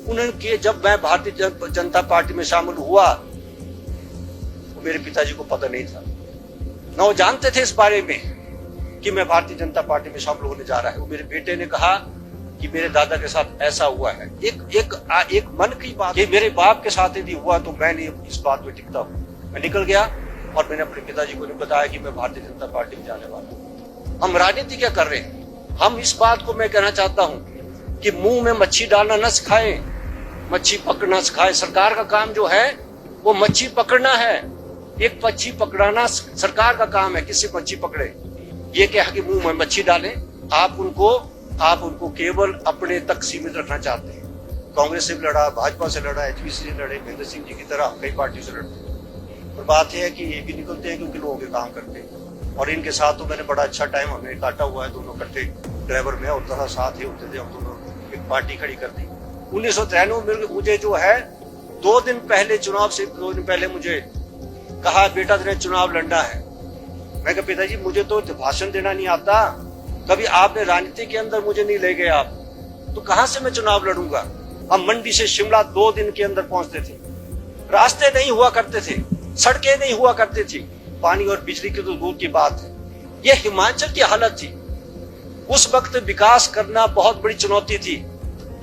उन्होंने जब मैं भारतीय जनता पार्टी में शामिल हुआ, मेरे पिताजी को पता नहीं था, ना वो जानते थे इस बारे में कि मैं भारतीय जनता पार्टी में शामिल होने जा रहा है। वो मेरे बेटे ने कहा कि मेरे दादा के साथ ऐसा हुआ है। एक मन की बात, ये मेरे बाप के साथ यदि हुआ तो मैं नहीं इस बात में टिकता हूँ। मैं निकल गया और मैंने अपने पिताजी को नहीं बताया कि मैं भारतीय जनता पार्टी में जाने वाला हूँ। हम राजनीति क्या कर रहे हैं? हम इस बात को मैं कहना चाहता हूँ कि मुंह में मच्छी डालना न सिखाएं, मच्छी पकड़ना सिखाएं। सरकार का काम जो है वो मच्छी पकड़ना है। एक मच्छी पकड़ाना सरकार का काम है, किसी मच्छी पकड़े। ये क्या है कि मुंह में मच्छी डालें? आप उनको केवल अपने तक सीमित रखना चाहते हैं। कांग्रेस से भी लड़ा, भाजपा से लड़ा, एचपीसी से लड़े, महेंद्र सिंह जी की तरह कई पार्टियों से लड़ते हैं। और बात यह है कि ये भी निकलते हैं क्योंकि लोगों के काम करते हैं। और इनके साथ तो मैंने बड़ा अच्छा टाइम हमने काटा हुआ है, दोनों इकट्ठे ड्राइवर में और तरह साथ ही होते थे। हम दोनों एक पार्टी खड़ी कर दी 1993 में। मुझे जो है 2 दिन पहले, चुनाव से 2 दिन पहले मुझे कहा, बेटा तेरे चुनाव लड़ना है। मैं कहा पिताजी मुझे तो भाषण देना नहीं आता, कभी आपने राजनीति के अंदर मुझे नहीं ले गए आप, तो कहां से मैं चुनाव लड़ूंगा। हम मंडी से शिमला 2 दिन के अंदर पहुंचते थे। रास्ते नहीं हुआ करते थे, सड़कें नहीं हुआ करती थी, पानी और बिजली की तो दूर की बात है। यह हिमाचल की हालत थी। उस वक्त विकास करना बहुत बड़ी चुनौती थी।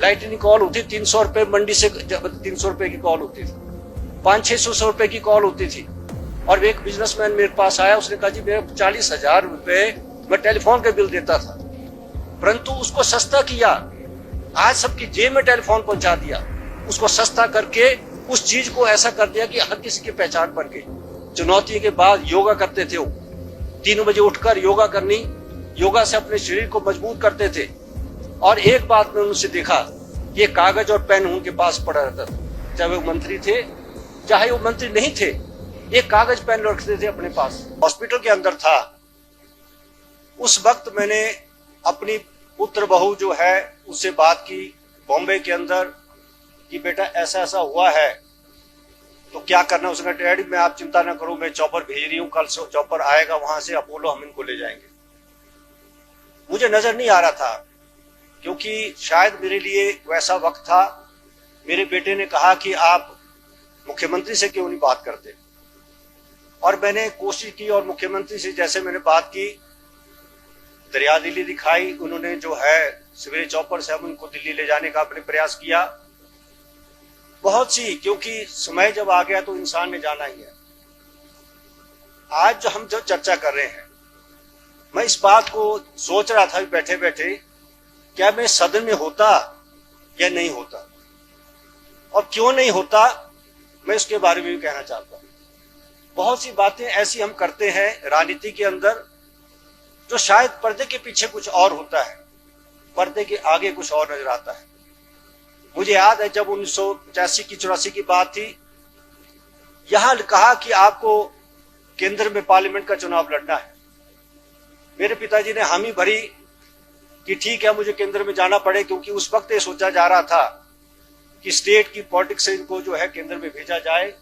लाइटनिंग कॉल होती 300 रुपए, मंडी से 300 रुपए की कॉल होती थी, 500-600 रुपए की कॉल होती थी। और एक बिजनेसमैन मेरे पास आया, उसने कहा जी मेरे 40,000 रुपए मैं टेलीफोन के बिल देता था, परंतु उसको सस्ता किया। आज सबकी जेब में टेलीफोन पहुंचा दिया, उसको सस्ता करके उस चीज को ऐसा कर दिया कि हर किसी की पहचान बन गई। चुनौती के बाद योगा करते थे वो, 3 बजे उठकर योगा करनी, योगा से अपने शरीर को मजबूत करते थे। और एक बात मैंने उनसे देखा, ये कागज और पेन उनके पास पड़ा रहता था, चाहे वो मंत्री थे चाहे वो मंत्री नहीं थे, एक कागज पेन रखते थे अपने पास। हॉस्पिटल के अंदर था, उस वक्त मैंने अपनी पुत्र बहू जो है उससे बात की बॉम्बे के अंदर कि बेटा ऐसा ऐसा हुआ है तो क्या करना। उसने कहा डैडी मैं आप चिंता ना करो, मैं चॉपर भेज रही हूँ, कल चॉपर आएगा वहां से अपोलो, हम इनको ले जाएंगे। मुझे नजर नहीं आ रहा था क्योंकि शायद मेरे लिए वैसा वक्त था। मेरे बेटे ने कहा कि आप मुख्यमंत्री से क्यों नहीं बात करते, और मैंने कोशिश की और मुख्यमंत्री से जैसे मैंने बात की, दरिया दिल्ली दिखाई, उन्होंने जो है सवेरे चौपर से हम उनको दिल्ली ले जाने का अपने प्रयास किया बहुत सी, क्योंकि समय जब आ गया तो इंसान ने जाना ही है। आज जो हम जो चर्चा कर रहे हैं, मैं इस बात को सोच रहा था बैठे बैठे, क्या मैं सदन में होता या नहीं होता, और क्यों नहीं होता मैं उसके बारे में भी कहना चाहता हूं। बहुत सी बातें ऐसी हम करते हैं राजनीति के अंदर जो शायद पर्दे के पीछे कुछ और होता है, पर्दे के आगे कुछ और नजर आता है। मुझे याद है जब 1985 की 84 की बात थी, यहां कहा कि आपको केंद्र में पार्लियामेंट का चुनाव लड़ना है। मेरे पिताजी ने हामी भरी कि ठीक है मुझे केंद्र में जाना पड़े, क्योंकि उस वक्त ये सोचा जा रहा था कि स्टेट की पॉलिटिक्स से इनको जो है केंद्र में भेजा जाए।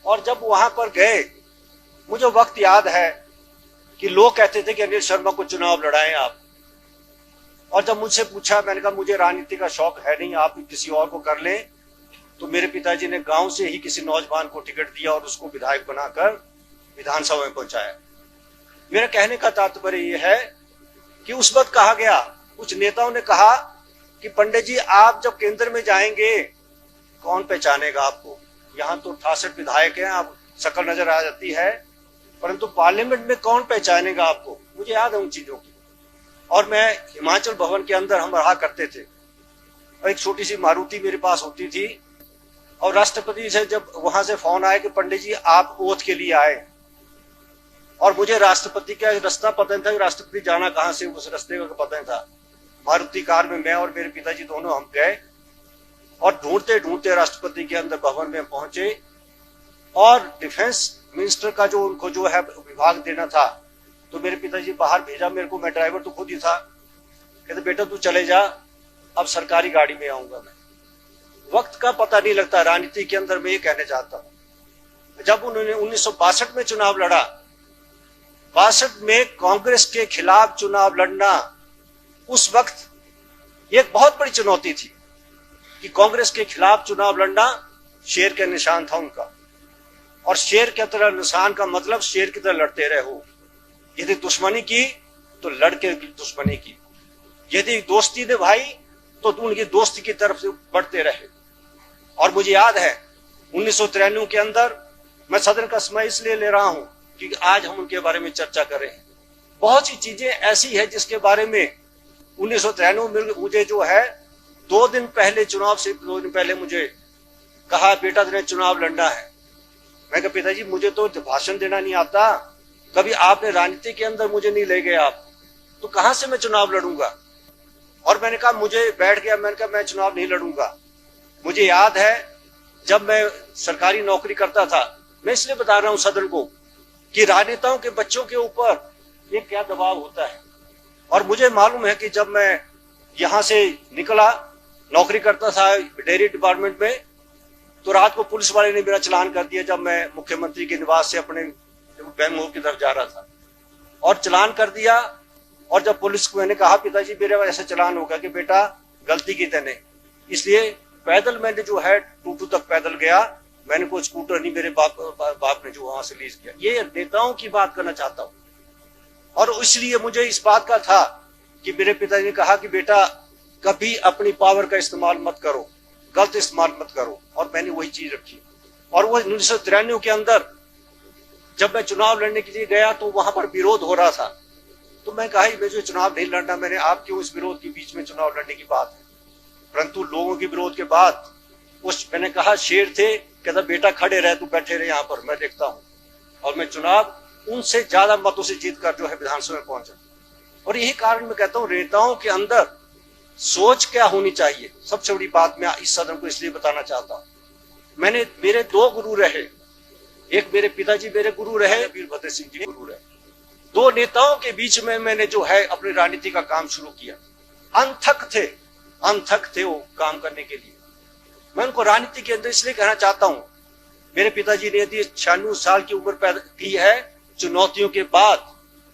और जब वहां पर गए, मुझे वक्त याद है कि लोग कहते थे कि अनिल शर्मा को चुनाव लड़ाएं आप। और जब मुझसे पूछा, मैंने कहा मुझे राजनीति का शौक है नहीं, आप किसी और को कर लें। तो मेरे पिताजी ने गांव से ही किसी नौजवान को टिकट दिया और उसको विधायक बनाकर विधानसभा में पहुंचाया। मेरा कहने का तात्पर्य यह है कि उस वक्त कहा गया, कुछ नेताओं ने कहा कि पंडित जी आप जब केंद्र में जाएंगे कौन पहचानेगा आपको, यहाँ तो 68 विधायक हैं, आप शक्ल नजर आ जाती है, परंतु पार्लियामेंट में कौन पहचानेगा आपको। मुझे याद है उन चीजों की। और मैं हिमाचल भवन के अंदर हम रहा करते थे, और एक छोटी सी मारुति मेरे पास होती थी, और राष्ट्रपति से जब वहां से फोन आया कि पंडित जी आप ओथ के लिए आए, और मुझे राष्ट्रपति का रास्ता पता नहीं था, राष्ट्रपति जाना कहां से, उस रास्ते का पता नहीं था। मारुति कार में मैं और मेरे पिताजी दोनों हम गए, और ढूंढते ढूंढते राष्ट्रपति के अंदर भवन में पहुंचे। और डिफेंस मिनिस्टर का जो उनको जो है विभाग देना था, तो मेरे पिताजी बाहर भेजा मेरे को, मैं ड्राइवर तो खुद ही था। कहते बेटा तू चले जा, अब सरकारी गाड़ी में आऊंगा मैं। वक्त का पता नहीं लगता राजनीति के अंदर, मैं ये कहना चाहता हूं। जब उन्होंने 1962 में चुनाव लड़ा, 62 में कांग्रेस के खिलाफ चुनाव लड़ना उस वक्त एक बहुत बड़ी चुनौती थी, कि कांग्रेस के खिलाफ चुनाव लड़ना शेर का निशान था उनका, और शेर की तरह निशान का मतलब शेर की तरह लड़ते रहे हो। यदि दुश्मनी की तो लड़के दुश्मनी की, यदि दोस्ती निभाई तो उनकी दोस्ती की तरफ से बढ़ते रहे। और मुझे याद है 1993 के अंदर, मैं सदन का समय इसलिए ले रहा हूं क्योंकि आज हम उनके बारे में चर्चा कर रहे हैं। बहुत सी चीजें ऐसी है जिसके बारे में 1993 में मुझे जो है 2 दिन पहले, चुनाव से 2 दिन पहले मुझे कहा, बेटा तेरे चुनाव लड़ना है। मैं कहा पिताजी मुझे तो भाषण देना नहीं आता, कभी आपने राजनीति के अंदर मुझे नहीं ले गए आप, तो कहां से मैं चुनाव लड़ूंगा। और मैंने कहा, मुझे बैठ गया, मैंने कहा मैं चुनाव नहीं लड़ूंगा। मुझे याद है जब मैं सरकारी नौकरी करता था, मैं इसलिए बता रहा हूं सदन को कि राजनेताओं के बच्चों के ऊपर ये क्या दबाव होता है। और मुझे मालूम है कि जब मैं यहां से निकला, नौकरी करता था डेयरी डिपार्टमेंट में, तो रात को पुलिस वाले ने मेरा चालान कर दिया जब मैं मुख्यमंत्री के निवास से अपने बेंगलुरु की तरफ जा रहा था, और चालान कर दिया। और जब पुलिस को मैंने कहा पिताजी मेरे ऐसे चालान होगा कि बेटा गलती की तैने, इसलिए पैदल मैंने जो है टूटू तक पैदल गया, मैंने कोई स्कूटर नहीं, मेरे बाप ने जो वहां से लीज किया। ये नेताओं की बात करना चाहता हूं। और इसलिए मुझे इस बात का था कि मेरे पिताजी ने कहा कि बेटा कभी अपनी पावर का इस्तेमाल मत करो, गलत इस्तेमाल मत करो, और मैंने वही चीज रखी। और वो 1993 के अंदर जब मैं चुनाव लड़ने के लिए गया तो वहां पर विरोध हो रहा था, तो मैं कहा मैं जो चुनाव नहीं लड़ना, मैंने आप क्यों इस विरोध के बीच में चुनाव लड़ने की बात है। परंतु लोगों के विरोध के बाद मैंने कहा शेर थे, कहता बेटा खड़े रहे, तू बैठे रहे यहाँ पर, मैं देखता हूँ। और मैं चुनाव उनसे ज्यादा मतों से जीतकर जो है विधानसभा में पहुंचा। और यही कारण मैं कहता हूँ नेताओं के अंदर सोच क्या होनी चाहिए। सबसे बड़ी बात मैं इस सदन को इसलिए बताना चाहता हूँ, मेरे 2 गुरु रहे, एक मेरे पिताजी मेरे गुरु रहे, वीरभद्र सिंह जी गुरु रहे। 2 नेताओं के बीच में मैंने जो है अपनी राजनीति का काम शुरू किया। अनथक थे वो काम करने के लिए। मैं उनको राजनीति के अंदर इसलिए कहना चाहता हूं, मेरे पिताजी ने यदि 96 साल की उम्र पैदा की है, चुनौतियों के बाद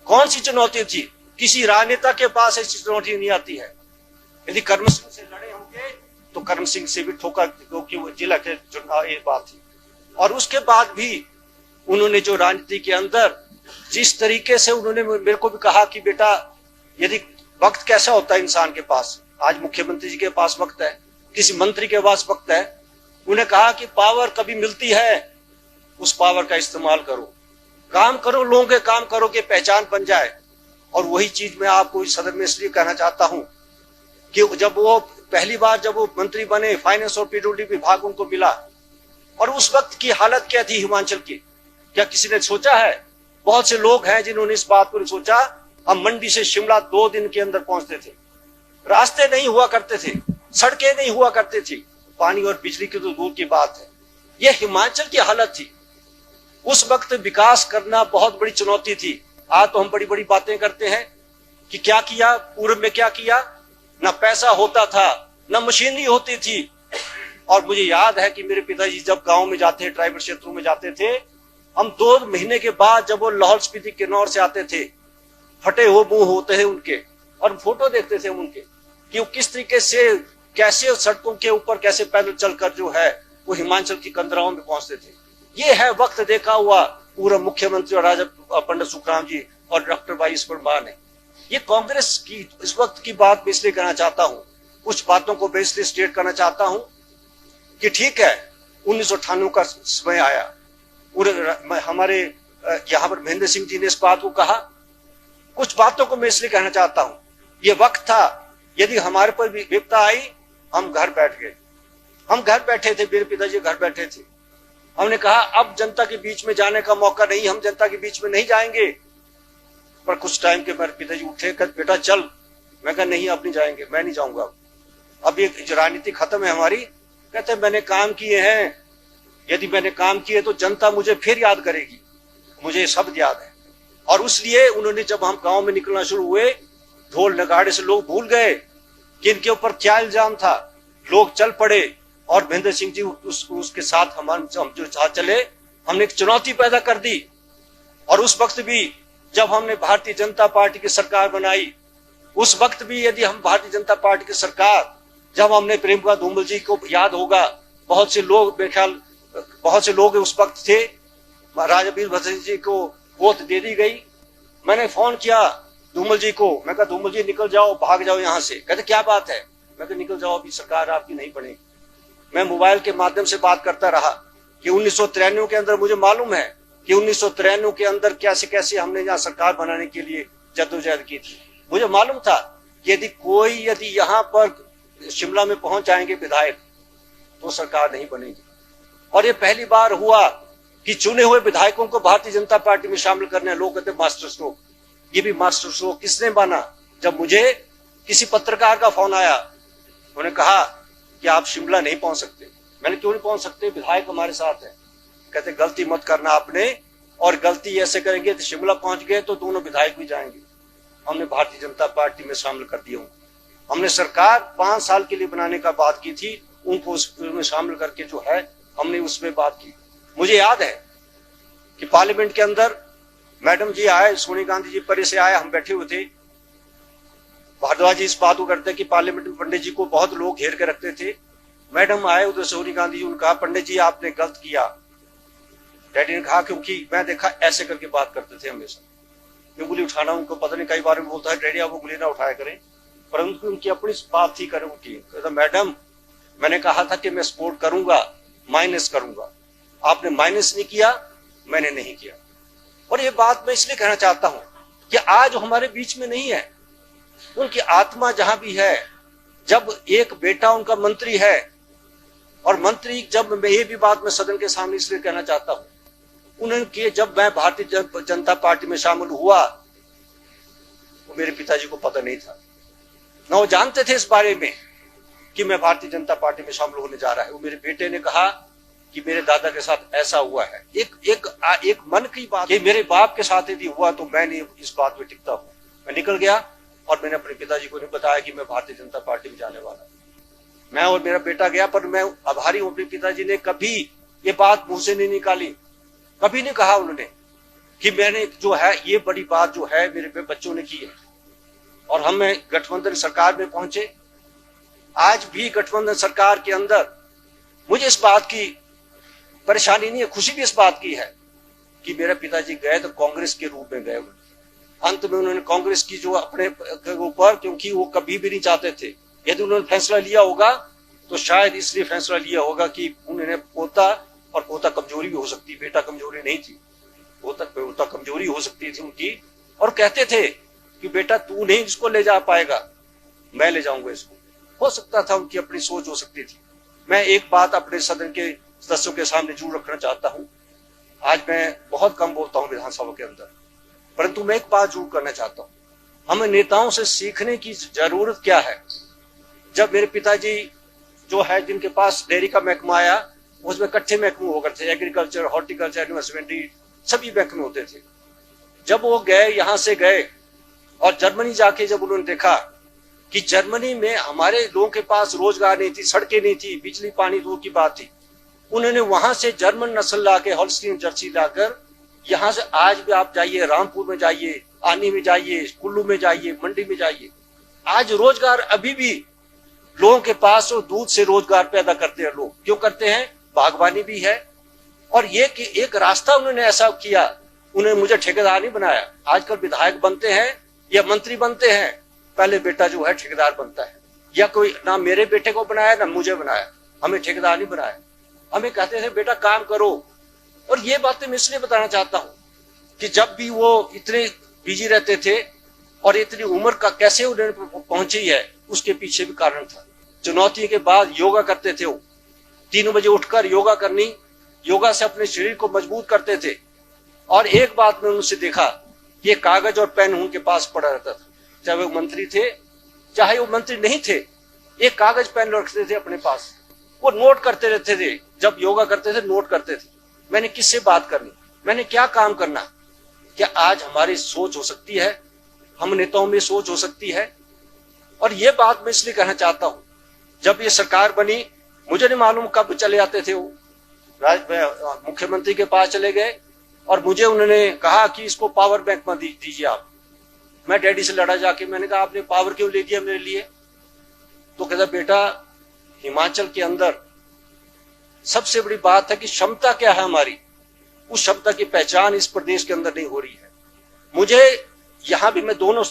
कौन सी चुनौती थी, किसी राजनेता के पास ऐसी चुनौती नहीं आती है। यदि कर्म सिंह से लड़े होंगे तो कर्म सिंह से भी ठोका, क्योंकि वो जिला के चुनाव ये बात थी। और उसके बाद भी उन्होंने जो राजनीति के अंदर जिस तरीके से उन्होंने मेरे को भी कहा कि बेटा यदि वक्त कैसा होता है इंसान के पास, आज मुख्यमंत्री जी के पास वक्त है, किसी मंत्री के पास वक्त है, उन्हें कहा कि पावर कभी मिलती है, उस पावर का इस्तेमाल करो, काम करो, लोगों के काम करो कि पहचान बन जाए। और वही चीज मैं आपको इस सदन में इसलिए कहना चाहता हूं कि जब वो पहली बार जब वो मंत्री बने, फाइनेंस और पीडब्ल्यूडी विभाग उनको मिला, और उस वक्त की हालत क्या थी हिमाचल की, क्या किसी ने सोचा है? बहुत से लोग हैं जिन्होंने इस बात को नहीं सोचा। हम मंडी से शिमला 2 दिन के अंदर पहुंचते थे, रास्ते नहीं हुआ करते थे, सड़कें नहीं हुआ करती थी, पानी और बिजली की तो दूर की बात है। यह हिमाचल की हालत थी। उस वक्त विकास करना बहुत बड़ी चुनौती थी। आज तो हम बड़ी बड़ी बातें करते हैं कि क्या किया, पूर्व में क्या किया, ना पैसा होता था, ना मशीनरी होती थी। और मुझे याद है कि मेरे पिताजी जब गांव में जाते थे, ट्राइबल क्षेत्रों में जाते थे, हम 2 महीने के बाद जब वो लाहौल स्पीति किन्नौर से आते थे, फटे हो मुंह होते हैं उनके, और फोटो देखते थे उनके कि वो किस तरीके से, कैसे सड़कों के ऊपर कैसे पैदल चलकर जो है वो हिमाचल की कंदराओं में पहुंचते थे। ये है वक्त देखा हुआ पूर्व मुख्यमंत्री और राजा पंडित सुखराम जी और डॉक्टर वाई परमार ने। ये कांग्रेस की इस वक्त की बात मैं इसलिए कहना चाहता हूं, कुछ बातों को मैं इसलिए स्टेट करना चाहता हूं कि ठीक है 1998 का समय आया, हमारे यहाँ पर महेंद्र सिंह जी ने इस बात को कहा। कुछ बातों को मैं इसलिए कहना चाहता हूं, ये वक्त था यदि हमारे पर विपदा आई, हम घर बैठ गए, हम घर बैठे थे, मेरे पिताजी घर बैठे थे। हमने कहा अब जनता के बीच में जाने का मौका नहीं, हम जनता के बीच में नहीं जाएंगे। पर कुछ टाइम के मेरे पिताजी उठे, कहते बेटा चल। मैं कहा नहीं अब नहीं जाएंगे, मैं नहीं जाऊंगा, अब ये राजनीति खत्म है हमारी। कहते मैंने काम किए हैं, यदि मैंने काम किए तो जनता मुझे फिर याद करेगी, मुझे शब्द याद है। और इसलिए उन्होंने जब हम गांव में निकलना शुरू हुए, ढोल नगाड़े से लोग भूल गए कि इनके ऊपर क्या इल्जाम था, लोग चल पड़े। और महेंद्र सिंह जी उसके साथ हम जो साथ चले, हमने एक चुनौती पैदा कर दी। और उस वक्त भी जब हमने भारतीय जनता पार्टी की सरकार बनाई, उस वक्त भी यदि हम भारतीय जनता पार्टी की सरकार जब हमने प्रेमकुमार धूमल जी को याद होगा, बहुत से लोग मेरे ख्याल बहुत से लोग उस वक्त थे, राजा वीरभद्र जी को वोट दे दी गई। मैंने फोन किया धूमल जी को, मैं कहा धूमल जी निकल जाओ, भाग जाओ यहाँ से। कहते क्या बात है? मैं कहा निकल जाओ, अभी सरकार आपकी नहीं बनेगी। मैं मोबाइल के माध्यम से बात करता रहा कि 1993 के अंदर मुझे मालूम है कि 1993 के अंदर कैसे कैसे हमने यहाँ सरकार बनाने के लिए जद्दोजहद की थी। मुझे मालूम था कि यदि यहाँ पर शिमला में पहुंच जाएंगे विधायक तो सरकार नहीं बनेगी। और ये पहली बार हुआ कि चुने हुए विधायकों को भारतीय जनता पार्टी में शामिल करने, लोग कहते मास्टर स्ट्रोक। ये भी मास्टर स्ट्रोक किसने माना? जब मुझे किसी पत्रकार का फोन आया, उन्होंने कहा कि आप शिमला नहीं पहुंच सकते। मैंने क्यों नहीं पहुंच सकते? विधायक हमारे साथ है। कहते गलती मत करना आपने, और गलती ऐसे करेंगे तो शिमला पहुंच गए तो दोनों विधायक भी जाएंगे। हमने भारतीय जनता पार्टी में शामिल कर दिया। हमने सरकार 5 साल के लिए बनाने का बात की थी, उनको उसमें शामिल करके जो है हमने उसमें बात की। मुझे याद है कि पार्लियामेंट के अंदर मैडम जी आए, सोनिया गांधी जी परे से आए, हम बैठे हुए थे। भारद्वाज जी इस बात को करते कि पार्लियामेंट में पंडित जी को बहुत लोग घेर के रखते थे। मैडम आए उधर, सोनिया गांधी जी, उन्होंने कहा पंडित जी आपने गलत किया। डैडी ने कहा क्योंकि मैं देखा ऐसे करके बात करते थे हमेशा, उंगली उठाना उनको पता नहीं, कई बार बोलता है डैडी आप उंगली ना उठाया करें, परंतु उनकी अपनी बात थी करें उनकी। तो मैडम मैंने कहा था कि मैं सपोर्ट करूंगा, माइनस करूंगा, आपने माइनस नहीं किया, मैंने नहीं किया। और ये बात मैं इसलिए कहना चाहता हूं कि आज हमारे बीच में नहीं है, उनकी आत्मा जहां भी है। जब एक बेटा उनका मंत्री है, और मंत्री जब मैं ये भी बात मैं सदन के सामने इसलिए कहना चाहता हूं, उन्होंने जब मैं भारतीय जनता पार्टी में शामिल हुआ तो मेरे पिताजी को पता नहीं था, न वो जानते थे इस बारे में कि मैं भारतीय जनता पार्टी में शामिल होने जा रहा है। वो मेरे बेटे ने कहा कि मेरे दादा के साथ ऐसा हुआ है। एक मन की बात कि मेरे बाप के साथ यदि हुआ तो मैं नहीं इस बात में टिकता हूं। मैं निकल गया और मैंने अपने पिताजी को नहीं बताया कि मैं भारतीय जनता पार्टी में जाने वाला। मैं और मेरा बेटा गया, पर मैं आभारी हूं अपने पिताजी ने कभी ये बात मुंह से नहीं निकाली, कभी नहीं कहा उन्होंने कि मैंने जो है ये बड़ी बात जो है मेरे बच्चों ने की है। और हम गठबंधन सरकार में पहुंचे। आज भी गठबंधन सरकार के अंदर मुझे इस बात की परेशानी नहीं है, खुशी भी इस बात की है कि मेरे पिताजी गए तो कांग्रेस के रूप में गए। अंत में उन्होंने कांग्रेस की जो अपने ऊपर, क्योंकि वो कभी भी नहीं चाहते थे, यदि उन्होंने फैसला लिया होगा तो शायद इसलिए फैसला लिया होगा कि उन्होंने पोता, और पोता कमजोरी भी हो सकती, बेटा कमजोरी नहीं थी, पोता कमजोरी हो सकती थी उनकी, और कहते थे कि बेटा तू नहीं इसको ले जा पाएगा, मैं ले जाऊंगा इसको। हो सकता था उनकी अपनी सोच हो सकती थी। मैं एक बात अपने सदन के सदस्यों के सामने जरूर रखना चाहता हूं। आज मैं बहुत कम बोलता हूं विधानसभा के अंदर, परंतु मैं एक बात जरूर करना चाहता हूं, हमें नेताओं से सीखने की जरूरत क्या है। जब मेरे पिताजी जो है, जिनके पास डेयरी का महकमा आया, उसमें इकट्ठे महकमे होकर थे, एग्रीकल्चर, हॉर्टिकल्चर, हस्बेंड्री, सभी महकमे होते थे। जब वो गए, यहां से गए और जर्मनी जाके जब उन्होंने देखा कि जर्मनी में हमारे लोगों के पास रोजगार नहीं थी, सड़कें नहीं थी, बिजली पानी दूर की बात थी, उन्होंने वहां से जर्मन नस्ल लाके, हॉल्स्टीन जर्सी लाकर, यहां से आज भी आप जाइए, रामपुर में जाइए, आनी में जाइए, कुल्लू में जाइए, मंडी में जाइए, आज रोजगार अभी भी लोगों के पास, और दूध से रोजगार पैदा करते हैं लोग। क्यों करते हैं? बागवानी भी है। और ये कि एक रास्ता उन्होंने ऐसा किया, उन्होंने मुझे ठेकेदार नहीं बनाया। आजकल विधायक बनते हैं या मंत्री बनते हैं, पहले बेटा जो है ठेकेदार बनता है, या कोई ना मेरे बेटे को बनाया ना मुझे बनाया, हमें ठेकेदार नहीं बनाया। हमें कहते थे बेटा काम करो। और ये बातें मैं इसलिए बताना चाहता हूं कि जब भी वो इतने बिजी रहते थे और इतनी उम्र का कैसे उन्हें पहुंची है, उसके पीछे भी कारण था। चुनौती के बाद योगा करते थे, वो 3 बजे उठकर योगा करनी, योगा से अपने शरीर को मजबूत करते थे। और एक बात मैंने उनसे देखा, ये कागज और पेन उनके पास पड़ा रहता था, चाहे वो मंत्री थे चाहे वो मंत्री नहीं थे, एक कागज पेन रखते थे अपने पास, वो नोट करते रहते थे। जब योगा करते थे नोट करते थे, मैंने किससे बात करनी, मैंने क्या काम करना। क्या आज हमारी सोच हो सकती है, हम नेताओं में सोच हो सकती है। और ये बात मैं इसलिए कहना चाहता हूं, जब ये सरकार बनी, मुझे नहीं मालूम कब चले आते थे वो, मुख्यमंत्री के पास चले गए और मुझे उन्होंने कहा कि इसको पावर बैंक में दीजिए आप। मैं डैडी से लड़ा जाके, मैंने कहा आपने पावर क्यों ले दिया मेरे लिए? तो कहता बेटा हिमाचल के अंदर सबसे बड़ी बात है कि क्षमता क्या है हमारी, उस क्षमता की पहचान इस प्रदेश के अंदर नहीं हो रही है। मुझे यहां भी मैं दोनों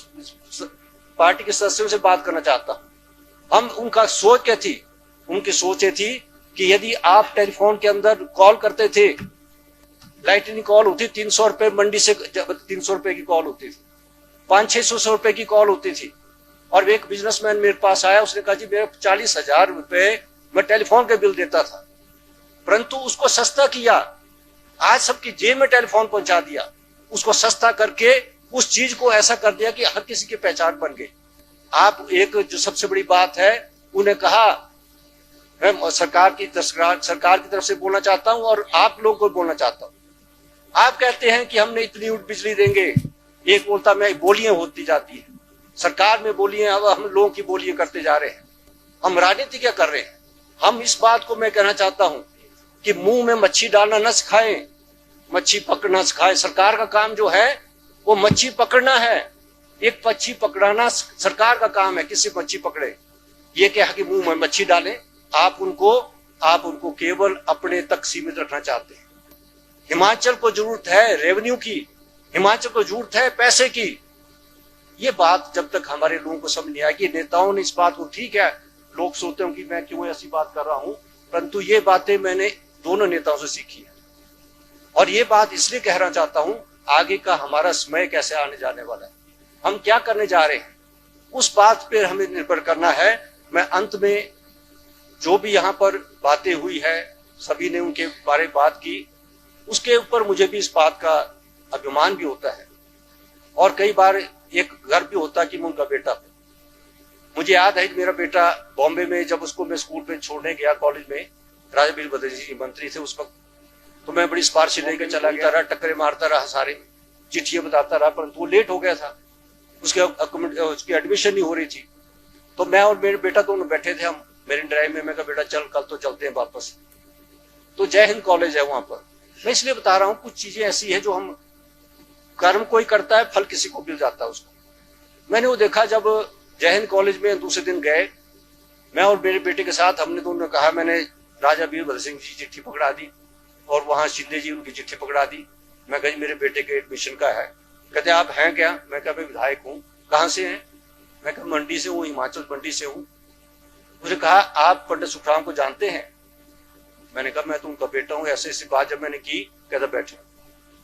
पार्टी के सदस्यों से बात करना चाहता हूं। उनका सोच क्या थी, उनकी सोच ये थी कि यदि आप टेलीफोन के अंदर कॉल करते थे, लाइटनिंग कॉल होती 300 रुपए मंडी से, 300 रुपए की कॉल होती थी, 500-600 रुपए की कॉल होती थी। और एक बिजनेसमैन मेरे पास आया, उसने कहा जी मेरे 40,000 रुपए मैं टेलीफोन के बिल देता था, परंतु उसको सस्ता किया, आज सबकी जेब में टेलीफोन पहुंचा दिया, उसको सस्ता करके उस चीज को ऐसा कर दिया कि हर किसी की पहचान बन गई। आप एक जो सबसे बड़ी बात है, उन्हें कहा, मैं सरकार की तरफ से बोलना चाहता हूं और आप लोगों को बोलना चाहता हूं। आप कहते हैं कि हमने इतनी बिजली देंगे, एक बोलता मैं बोलियां होती जाती है, सरकार में बोलियां, अब हम लोगों की बोलियां करते जा रहे हैं, हम राजनीति क्या कर रहे हैं। हम इस बात को मैं कहना चाहता हूं कि मुंह में मच्छी डालना न सिखाएं, मच्छी पकड़ना सिखाएं। सरकार का काम जो है वो मच्छी पकड़ना है, एक मच्छी पकड़ाना सरकार का काम है, किसी मच्छी पकड़े। ये क्या है कि मुंह में मच्छी डालें, आप उनको केवल अपने तक सीमित रखना चाहते हैं। हिमाचल को जरूरत है रेवेन्यू की, हिमाचल को जरूरत है पैसे की। ये बात जब तक हमारे लोगों को समझ नहीं आएगी, नेताओं ने इस बात को, ठीक है लोग सोचते हैं कि मैं क्यों ऐसी बात कर रहा हूं, परंतु ये बातें मैंने दोनों नेताओं से सीखी है। और ये बात इसलिए कहना चाहता हूं, आगे का हमारा समय कैसे आने जाने वाला है, हम क्या करने जा रहे हैं, उस बात पर हमें निर्भर करना है। मैं अंत में जो भी यहाँ पर बातें हुई है, सभी ने उनके बारे में बात की, उसके ऊपर मुझे भी इस बात का अभिमान भी होता है और कई बार एक गर्व भी होता है कि मैं उनका बेटा हूं। मुझे याद है कि मेरा बेटा बॉम्बे में, जब उसको मैं स्कूल पे छोड़ने गया कॉलेज में, राजा वीरभद्र जी मंत्री थे उस वक्त, तो मैं बड़ी सिफारिश लेकर चला गया रहा, टक्करे मारता रहा, सारे चिट्ठियां बताता रहा, परंतु वो लेट हो गया था, उसकी एडमिशन नहीं हो रही थी। तो मैं और मेरे बेटा दोनों बैठे थे, हम मेरे ड्राइव में, मैं कहा बेटा चल कल तो चलते हैं वापस। तो जय हिंद कॉलेज है वहां पर। मैं इसलिए बता रहा हूं, कुछ चीजें ऐसी है जो हम, कर्म कोई करता है फल किसी को मिल जाता है उसको। मैंने वो देखा, जब जय हिंद कॉलेज में दूसरे दिन गए, मैं और मेरे बेटे के साथ, हमने दोनों ने कहा, मैंने राजा वीरभद्र सिंह जी चिट्ठी पकड़ा दी और वहां शिंदे जी उनकी चिट्ठी पकड़ा दी। मैं कहा मेरे बेटे के एडमिशन का है। कहते आप हैं क्या? मैं कहा मैं विधायक हूँ। कहाँ से हैं? मैं कहा मंडी से हूँ, हिमाचल मंडी से हूँ। मुझे कहा आप पंडित सुखराम को जानते हैं? मैंने कहा मैं तो उनका बेटा हूँ। ऐसे ऐसी बात जब मैंने की, कहता बैठे,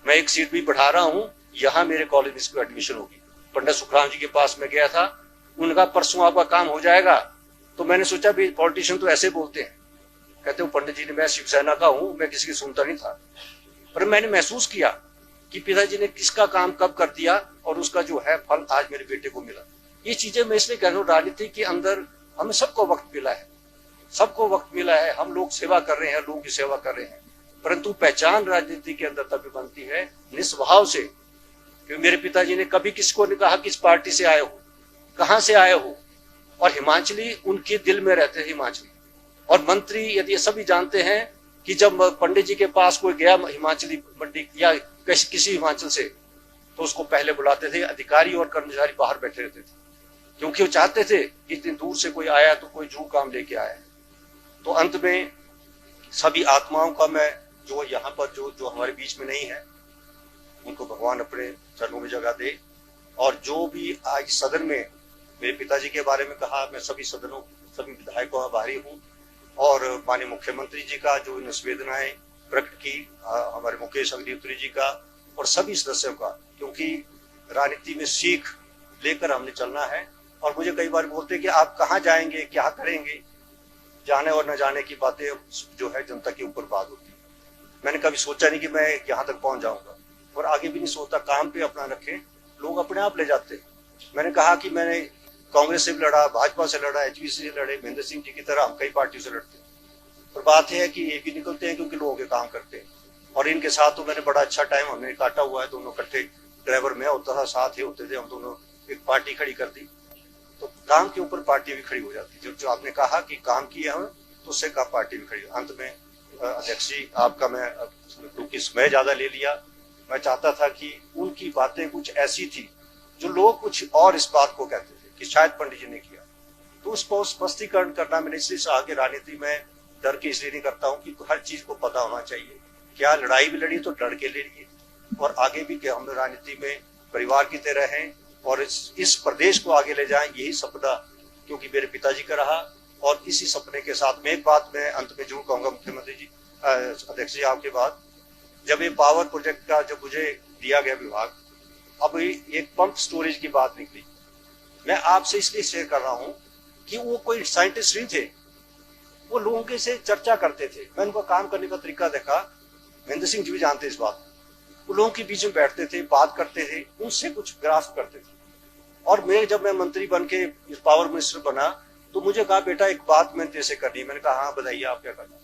मैं एक सीट भी बढ़ा रहा हूँ, यहाँ मेरे कॉलेज में इसको एडमिशन होगी। पंडित सुखराम जी के पास में गया था, उनका परसों आपका काम हो जाएगा। तो मैंने सोचा भी पॉलिटिशियन तो ऐसे बोलते हैं। कहते हो पंडित जी ने, मैं शिवसेना का हूँ, मैं किसी की सुनता नहीं था, पर मैंने महसूस किया कि पिताजी ने किसका काम कब कर दिया और उसका जो है फल आज मेरे बेटे को मिला। ये चीजें मैं इसलिए कह रहा हूँ, राजनीति के अंदर हमें सबको वक्त मिला है, सबको वक्त मिला है, हम लोग सेवा कर रहे हैं, लोगों की सेवा कर रहे हैं, परंतु पहचान राजनीति के अंदर तभी बनती है निस्वभाव से। क्योंकि मेरे पिताजी ने कभी किसी को नहीं कहा किस पार्टी से आए हो, कहां से आए हो, और हिमाचली उनके दिल में रहते हैं, हिमाचली। और मंत्री यदि सभी जानते हैं कि जब पंडित जी के पास कोई गया हिमाचली मंडी या किसी हिमाचल से, तो उसको पहले बुलाते थे, अधिकारी और कर्मचारी बाहर बैठे रहते थे, क्योंकि वो चाहते थे कि इतनी दूर से कोई आया तो कोई जरूर काम लेके आया है। तो अंत में सभी आत्माओं का मैं, जो यहाँ पर जो हमारे बीच में नहीं है, उनको भगवान अपने चरणों में जगह दे। और जो भी आज सदन में मेरे पिताजी के बारे में कहा, मैं सभी सदनों, सभी विधायकों का आभारी हूँ। और माननीय मुख्यमंत्री जी का जो इन संवेदनाएं प्रकट की, हमारे मुकेश अग्निहोत्री जी का और सभी सदस्यों का, क्योंकि राजनीति में सीख लेकर हमने चलना है। और मुझे कई बार बोलते हैं कि आप कहाँ जाएंगे, क्या करेंगे, जाने और न जाने की बातें जो है जनता के ऊपर बात होती है। मैंने कभी सोचा नहीं कि मैं यहाँ तक पहुंच जाऊंगा, और आगे भी नहीं सोचता। काम पे अपना रखें, लोग अपने आप ले जाते हैं। मैंने कहा कि मैंने कांग्रेस से भी लड़ा, भाजपा से लड़ा, एचपीसी से लड़े, महेंद्र सिंह जी की तरह हम कई पार्टियों से लड़ते हैं, पर बात यह है कि ये भी निकलते हैं क्योंकि लोगों के काम करते हैं। और इनके साथ तो मैंने बड़ा अच्छा टाइम हमने काटा हुआ है, दोनों इकट्ठे, ड्राइवर में होता था, साथ ही होते थे हम दोनों, एक पार्टी खड़ी कर दी तो काम के ऊपर पार्टी भी खड़ी हो जाती थी। जो आपने कहा कि काम किया है तो उससे का पार्टी भी खड़ी। अंत में अध्यक्ष जी आपका मैं, क्योंकि समय ज्यादा ले लिया, मैं चाहता था कि उनकी बातें कुछ ऐसी थी जो लोग कुछ और इस बात को कहते थे कि शायद पंडित जी ने किया, तो उसको स्पष्टीकरण करना मैंने इसलिए चाहा कि राजनीति में डर के इसलिए नहीं करता हूँ कि हर चीज को पता होना चाहिए। क्या लड़ाई भी लड़ी तो डर के लड़िए, और आगे भी कि हम राजनीति में परिवार की तरह हैं और इस प्रदेश को आगे ले जाएं, यही सपना क्योंकि मेरे पिताजी का रहा। और इसी सपने के साथ में एक बात मैं अंत में जरूर कहूंगा मुख्यमंत्री जी, अध्यक्ष जी, आपके बाद जब ये पावर प्रोजेक्ट का जब मुझे दिया गया विभाग, अब एक पंप स्टोरेज की बात निकली, मैं आपसे इसलिए शेयर कर रहा हूं कि वो कोई साइंटिस्ट नहीं थे, वो लोगों के से चर्चा करते थे। मैं उनका काम करने का तरीका देखा, महेंद्र सिंह जी भी जानते इस बात, वो लोगों के बीच में बैठते थे, बात करते थे, उनसे कुछ ग्रास्प करते थे। और जब मैं मंत्री बन के पावर मिनिस्टर बना तो मुझे कहा बेटा एक बात मैंने तेरे से करनी है। मैंने कहा हाँ बताइए आप क्या करना।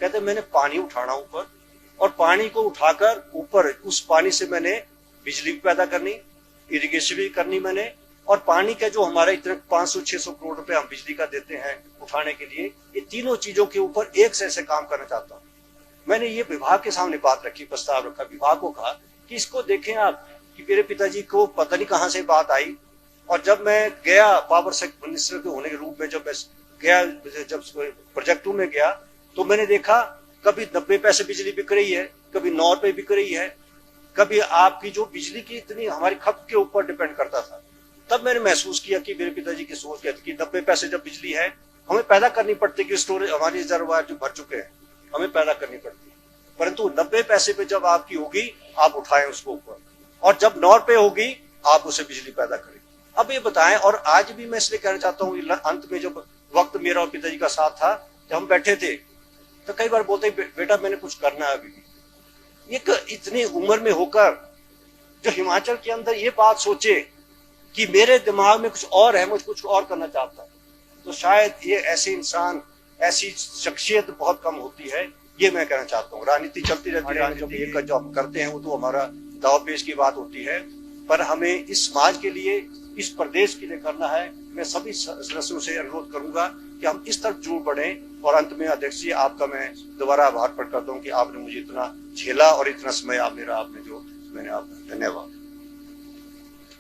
कहते मैंने पानी उठाना ऊपर, और पानी को उठाकर ऊपर उस पानी से मैंने बिजली भी पैदा करनी, इरिगेशन भी करनी मैंने, और पानी का जो हमारे इतने 500-600 करोड़ रुपए हम बिजली का देते हैं उठाने के लिए, ये तीनों चीजों के ऊपर एक से काम करना चाहता हूँ। मैंने ये विभाग के सामने बात रखी, प्रस्ताव रखा, विभाग को कहा कि इसको देखें आप, कि मेरे पिताजी को पता नहीं कहां से बात आई। और जब मैं गया पावर सेक्टर मिनिस्टर के होने के रूप में, जब मैं गया, जब प्रोजेक्टों में गया तो मैंने देखा कभी 90 पैसे बिजली बिक रही है, कभी 9 रुपए बिक रही है, कभी आपकी जो बिजली की इतनी हमारी खपत के ऊपर डिपेंड करता था। तब मैंने महसूस किया कि मेरे पिताजी की सोच कहती कि 90 पैसे जब बिजली है हमें पैदा करनी पड़ती, कि स्टोरेज हमारी रिजर्वायर जो भर चुके हैं हमें पैदा करनी पड़ती है, परंतु 90 पैसे पे जब आपकी होगी आप उठाएं उसको ऊपर, और जब 9 रुपए होगी आप उसे बिजली पैदा करें। अब ये बताएं, और आज भी मैं इसलिए कहना चाहता हूँ, अंत में जब वक्त मेरा और पिताजी का साथ था, जब हम बैठे थे तो कई बार बोलते बेटा मैंने कुछ करना है अभी भी। एक इतनी उम्र में होकर जो हिमाचल के अंदर ये बात सोचे कि मेरे दिमाग में कुछ और है, मुझे कुछ और करना चाहता है, तो शायद ये ऐसे इंसान, ऐसी शख्सियत बहुत कम होती है, ये मैं कहना चाहता हूँ। राजनीति चलती रहती है, राजनीति जो हम करते हैं वो तो हमारा दाव पेश की बात होती है, पर हमें इस समाज के लिए, इस प्रदेश के लिए करना है। मैं सभी सदस्यों से अनुरोध करूंगा कि हम इस तरफ जरूर बढ़ें। और अंत में अध्यक्ष जी आपका मैं दोबारा आभार प्रकट करता हूँ कि आपने मुझे इतना झेला और इतना समय आप मेरा आपने जो मैंने आप धन्यवाद।